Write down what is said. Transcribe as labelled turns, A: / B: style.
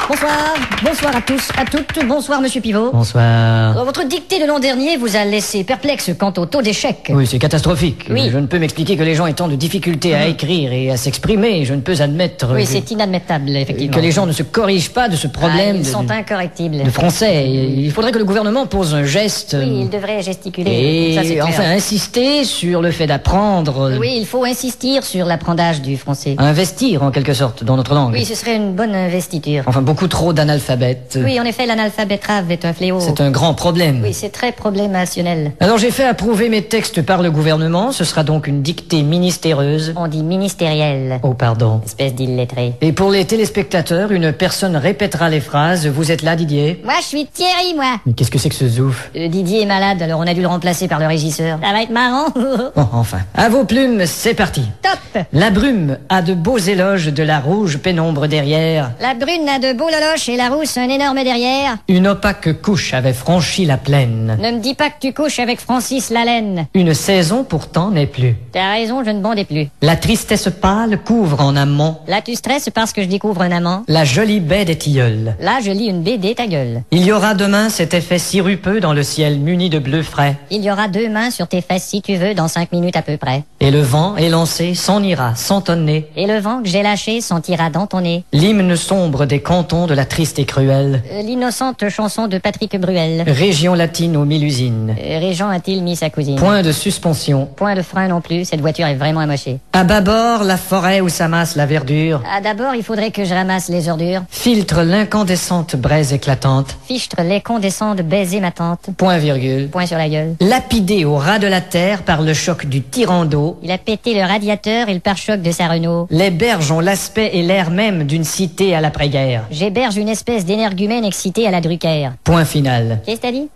A: Bonsoir, bonsoir à tous, à toutes, bonsoir Monsieur Pivot.
B: Bonsoir.
A: Votre dictée de l'an dernier vous a laissé perplexe quant au taux d'échec.
B: Oui, c'est catastrophique.
A: Oui.
B: Je ne peux m'expliquer que les gens étant de difficultés à écrire et à s'exprimer. Je ne peux admettre
A: Oui, c'est inadmettable, effectivement.
B: que les gens ne se corrigent pas de ce problème
A: Ils sont
B: de
A: incorrectibles.
B: français. Il faudrait que le gouvernement pose un geste
A: Oui, il devrait gesticuler. Ça, c'est
B: et
A: clair.
B: enfin insister sur le fait d'apprendre,
A: Oui, il faut insister sur l'apprentissage du français.
B: investir en quelque sorte dans notre langue.
A: Oui, ce serait une bonne investiture.
B: Enfin, beaucoup trop d'analphabètes.
A: Oui, en effet, l'analphabétrave est un fléau.
B: C'est un grand problème.
A: Oui, c'est très problémationnel.
B: Alors j'ai fait approuver mes textes par le gouvernement. Ce sera donc une dictée ministéreuse.
A: On dit ministériel.
B: Oh, pardon.
A: Espèce d'illettré.
B: Et pour les téléspectateurs, une personne répétera les phrases. Vous êtes là, Didier?
A: Moi, je suis Thierry, moi.
B: Mais qu'est-ce que c'est que ce zouf?
A: Didier est malade, alors on a dû le remplacer par le régisseur. Ça va être marrant.
B: Bon, enfin. À vos plumes, c'est parti.
A: Top.
B: La brume a de beaux éloges de la rouge pénombre derrière.
A: La brune a de beaux loloches et la rousse un énorme derrière.
B: Une opaque couche avait franchi la plaine.
A: Ne me dis pas que tu couches avec Francis Lalaine.
B: Une saison pourtant n'est plus.
A: T'as raison, je ne bondais plus.
B: La tristesse pâle couvre en amont
A: Là, tu stresses parce que je découvre un amant.
B: la jolie baie des tilleuls.
A: Là, je lis une BD, ta gueule.
B: Il y aura demain cet effet sirupeux dans le ciel muni de bleu frais.
A: Il y aura 2 mains sur tes fesses si tu veux dans 5 minutes à peu près.
B: Et le vent élancé s'en ira sans tonner.
A: Et le vent que j'ai lâché sentira dans ton nez.
B: L'hymne sombre des cantons de la triste et cruelle
A: L'innocente chanson de Patrick Bruel.
B: région latine aux 1000 usines.
A: Régent a-t-il mis sa cousine?
B: Point de suspension.
A: Point de frein non plus, cette voiture est vraiment amochée.
B: À bâbord, la forêt où s'amasse la verdure
A: Ah, d'abord, il faudrait que je ramasse les ordures.
B: filtre l'incandescente braise éclatante.
A: Fichtre les condescends de baiser ma tante.
B: Point virgule.
A: Point sur la gueule.
B: Lapidé au ras de la terre par le choc du tyran d'eau,
A: Il a pété le radiateur et le pare-choc de sa Renault.
B: les berges ont l'aspect et l'air même d'une cité à l'après-guerre.
A: J'héberge une espèce d'énergumène excité à la Drucker.
B: Point final.
A: Qu'est-ce que t'as dit?